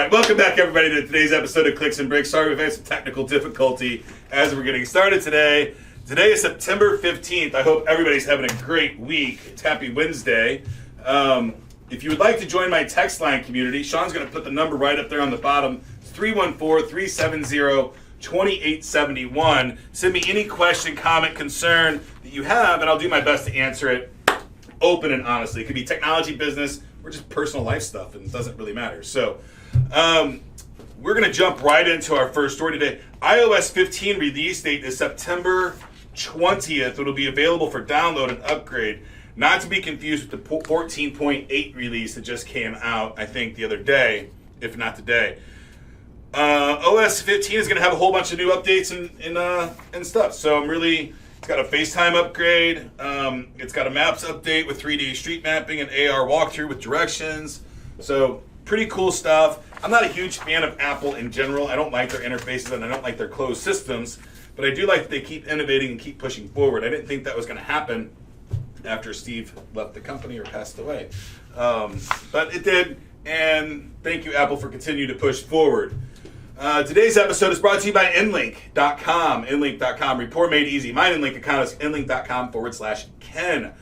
right, welcome back everybody to today's episode of Clicks and Breaks. Sorry we've had some technical difficulty as we're getting started today. Today is September 15th. I hope everybody's having a great week. It's Happy Wednesday. If you would like to join my text line community, Sean's going to put the number right up there on the bottom. It's 314-370-2871. Send me any question, comment, concern that you have, and I'll do my best to answer it open and honestly. It could be technology, business, or just personal life stuff, and it doesn't really matter. So we're going to jump right into our first story today. iOS 15 release date is September 20th. It'll be available for download and upgrade. Not to be confused with the 14.8 release that just came out, I think, the other day, if not today. OS 15 is going to have a whole bunch of new updates and stuff. So it's got a FaceTime upgrade. It's got a Maps update with 3D street mapping and AR walkthrough with directions. So pretty cool stuff. I'm not a huge fan of Apple in general. I don't like their interfaces and I don't like their closed systems. But I do like that they keep innovating and keep pushing forward. I didn't think that was going to happen after Steve left the company or passed away. But it did. And thank you, Apple, for continuing to push forward. Today's episode is brought to you by Enlink.com. Enlink.com, report made easy. My Enlink account is Enlink.com/Ken.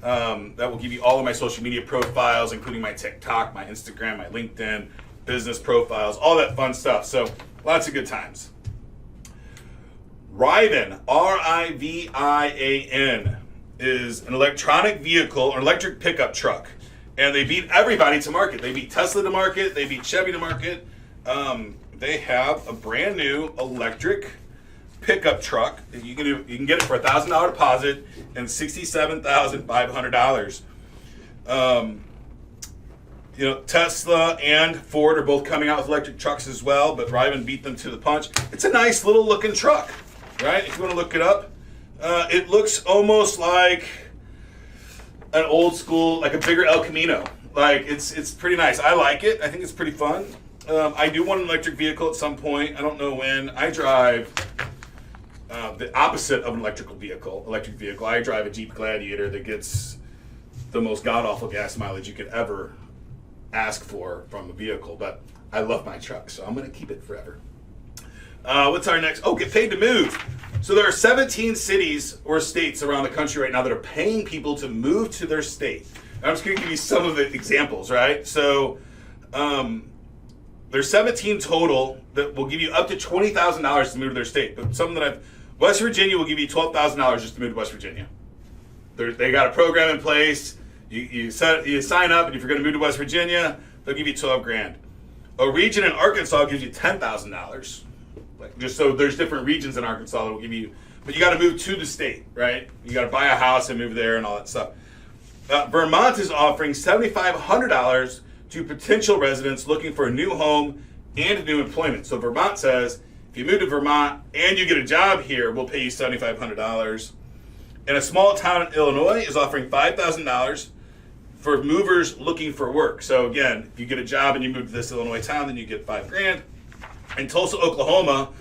That will give you all of my social media profiles, including my TikTok, my Instagram, my LinkedIn, business profiles, all that fun stuff. So lots of good times. Rivian, R-I-V-I-A-N, is an electronic vehicle or electric pickup truck. And they beat everybody to market. They beat Tesla to market. They beat Chevy to market. They have a brand new electric pickup truck. You can get it for a $1,000 deposit and $67,500. Tesla and Ford are both coming out with electric trucks as well, but Rivian beat them to the punch. It's a nice little looking truck, right? If you want to look it up, it looks almost like an old school, like a bigger El Camino. Like it's pretty nice. I like it. I think it's pretty fun. I do want an electric vehicle at some point. I don't know when. I drive the opposite of an electric vehicle. I drive a Jeep Gladiator that gets the most god-awful gas mileage you could ever ask for from a vehicle. But I love my truck, so I'm going to keep it forever. What's our next? Oh, get paid to move. So there are 17 cities or states around the country right now that are paying people to move to their state. And I'm just going to give you some of the examples, right? So there's 17 total that will give you up to $20,000 to move to their state. But West Virginia will give you $12,000 just to move to West Virginia. They got a program in place. You sign up, and if you're going to move to West Virginia, they'll give you $12,000. A region in Arkansas gives you $10,000. Just so there's different regions in Arkansas that will give you, but you got to move to the state, right? You got to buy a house and move there and all that stuff. Vermont is offering $7,500 to potential residents looking for a new home and new employment. So Vermont says, if you move to Vermont and you get a job here, we'll pay you $7,500. And a small town in Illinois is offering $5,000 for movers looking for work. So again, if you get a job and you move to this Illinois town, then you get $5,000. In Tulsa, Oklahoma,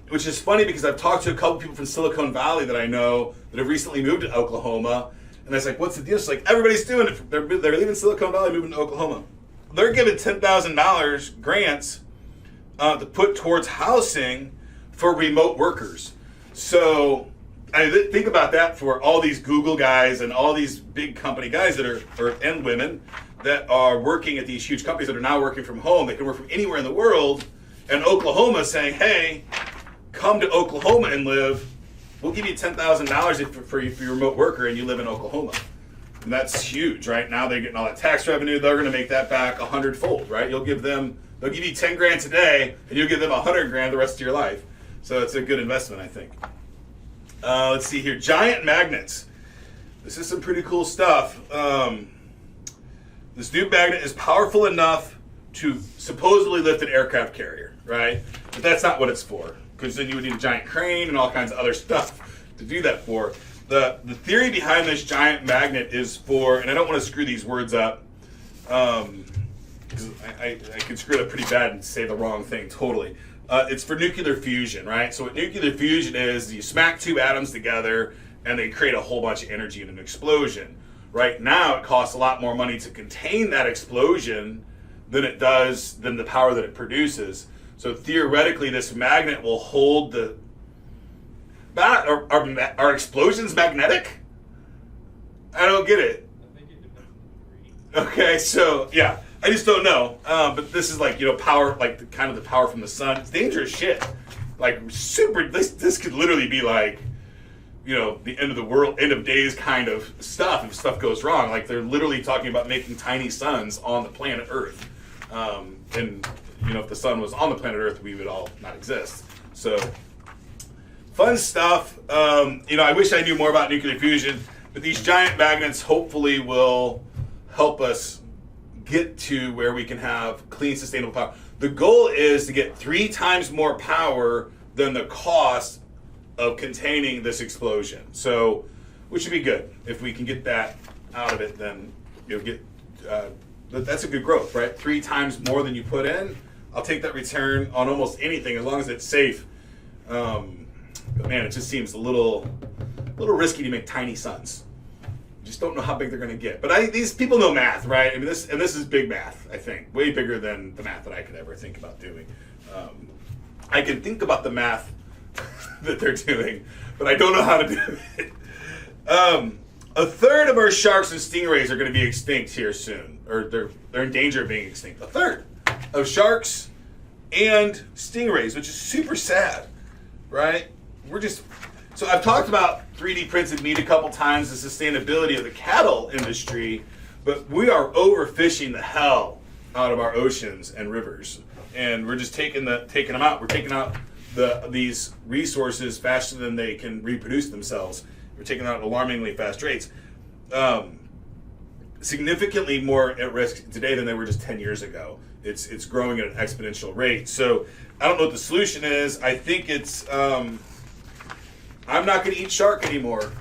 which is funny because I've talked to a couple people from Silicon Valley that I know that have recently moved to Oklahoma, and I was like, what's the deal? It's like, everybody's doing it. They're leaving Silicon Valley, moving to Oklahoma. They're given $10,000 grants to put towards housing for remote workers. So I think about that for all these Google guys and all these big company guys and women that are working at these huge companies that are now working from home. They can work from anywhere in the world. And Oklahoma saying, hey, come to Oklahoma and live. We'll give you $10,000 for your remote worker and you live in Oklahoma. And that's huge, right? Now they're getting all that tax revenue. They're going to make that back 100-fold, right? They'll give you $10,000 today and you'll give them $100,000 the rest of your life. So it's a good investment, I think. Let's see here. Giant magnets. This is some pretty cool stuff. This new magnet is powerful enough to supposedly lift an aircraft carrier, right? But that's not what it's for, because then you would need a giant crane and all kinds of other stuff to do that for. The theory behind this giant magnet is for, and I don't want to screw these words up, because I could screw it up pretty bad and say the wrong thing totally. It's for nuclear fusion, right? So what nuclear fusion is, you smack two atoms together and they create a whole bunch of energy in an explosion. Right now, it costs a lot more money to contain that explosion than the power that it produces. So theoretically, this magnet will hold the. Are explosions magnetic? I don't get it. I think it depends on the degree. Okay, so yeah, I just don't know. But this is like, power, like the power from the sun. It's dangerous shit. Like super. This could literally be like, the end of the world, end of days kind of stuff if stuff goes wrong. Like they're literally talking about making tiny suns on the planet Earth. And if the sun was on the planet Earth, we would all not exist. So fun stuff. I wish I knew more about nuclear fusion, but these giant magnets hopefully will help us get to where we can have clean, sustainable power. The goal is to get 3 times more power than the cost of containing this explosion. So, which would be good. If we can get that out of it, then you'll get, that's a good growth, right? 3 times more than you put in. I'll take that return on almost anything as long as it's safe. But man, it just seems a little risky to make tiny suns. Just don't know how big they're going to get. But these people know math, right? I mean, this is big math. I think way bigger than the math that I could ever think about doing. I can think about the math that they're doing, but I don't know how to do it. A third of our sharks and stingrays are going to be extinct here soon, or they're in danger of being extinct. A third of sharks and stingrays, which is super sad, right? So I've talked about 3D printed meat a couple times, the sustainability of the cattle industry, but we are overfishing the hell out of our oceans and rivers, and we're just taking them out. We're taking out these resources faster than they can reproduce themselves. We're taking out at alarmingly fast rates, significantly more at risk today than they were just 10 years ago. It's growing at an exponential rate. So I don't know what the solution is. I think it's I'm not going to eat shark anymore.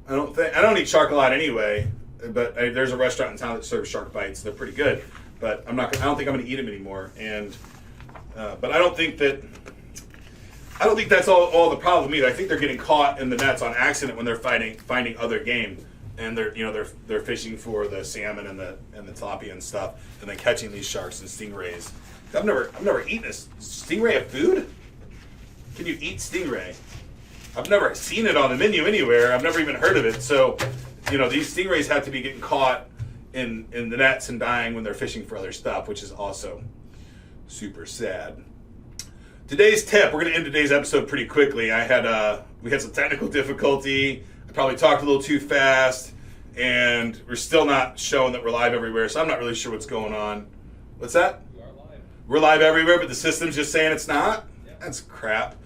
I don't eat shark a lot anyway. But there's a restaurant in town that serves shark bites. They're pretty good. But I don't think I'm going to eat them anymore. And but I don't think that's all the problem either. I think they're getting caught in the nets on accident when they're finding other game, and they're fishing for the salmon and the tilapia and stuff, and then catching these sharks and stingrays. I've never eaten a stingray of food. Can you eat stingray? I've never seen it on the menu anywhere. I've never even heard of it. So, these stingrays have to be getting caught in the nets and dying when they're fishing for other stuff, which is also super sad. Today's tip, we're going to end today's episode pretty quickly. We had some technical difficulty. I probably talked a little too fast, and we're still not showing that we're live everywhere, so I'm not really sure what's going on. What's that? We are live. We're live everywhere, but the system's just saying it's not? Yeah. That's crap.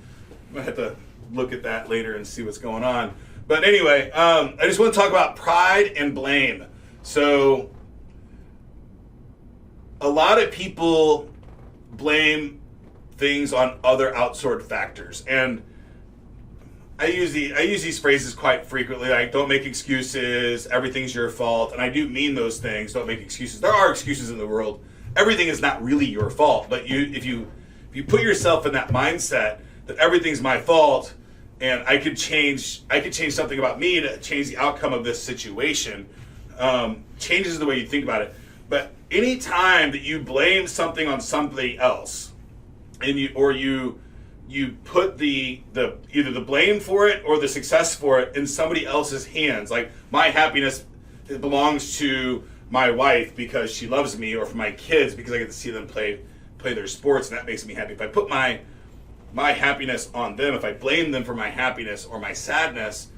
I'm going to have to look at that later and see what's going on. But anyway, I just want to talk about pride and blame. So, a lot of people blame things on other outside factors, and I use these phrases quite frequently, like don't make excuses, everything's your fault, and I do mean those things. Don't make excuses. There are excuses in the world. Everything is not really your fault, but if you put yourself in that mindset that everything's my fault and I could change something about me to change the outcome of this situation, changes the way you think about it. But any time that you blame something on somebody else, and you put the either the blame for it or the success for it in somebody else's hands, like my happiness belongs to my wife because she loves me, or for my kids because I get to see them play their sports and that makes me happy. If I put my happiness on them, if I blame them for my happiness or my sadness,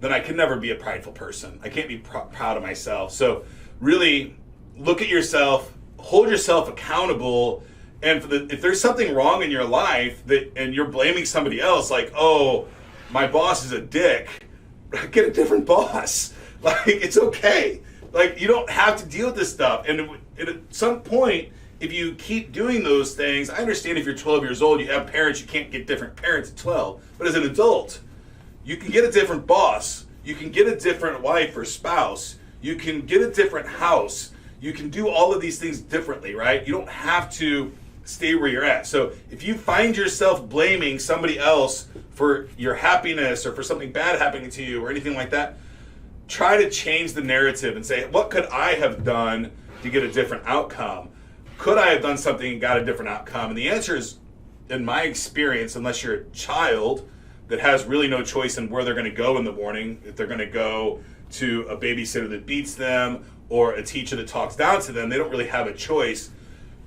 then I can never be a prideful person. I can't be proud of myself. So really look at yourself, hold yourself accountable. And if there's something wrong in your life and you're blaming somebody else, like, oh, my boss is a dick, get a different boss. Like, it's okay. Like, you don't have to deal with this stuff. And at some point, if you keep doing those things, I understand if you're 12 years old, you have parents, you can't get different parents at 12. But as an adult, you can get a different boss. You can get a different wife or spouse. You can get a different house. You can do all of these things differently, right? You don't have to stay where you're at. So if you find yourself blaming somebody else for your happiness or for something bad happening to you or anything like that, try to change the narrative and say, what could I have done to get a different outcome? could I have done something and got a different outcome? And the answer is, in my experience, unless you're a child that has really no choice in where they're going to go in the morning, if they're going to go to a babysitter that beats them or a teacher that talks down to them, they don't really have a choice.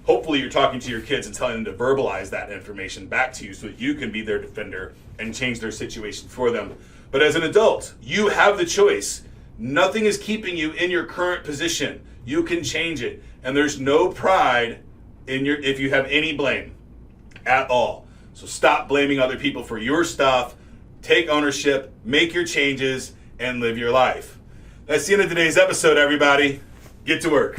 Hopefully you're talking to your kids and telling them to verbalize that information back to you so that you can be their defender and change their situation for them. But as an adult, you have the choice. Nothing is keeping you in your current position. You can change it. And there's no pride in your if you have any blame at all. So stop blaming other people for your stuff. Take ownership, make your changes, and live your life. That's the end of today's episode, everybody. Get to work.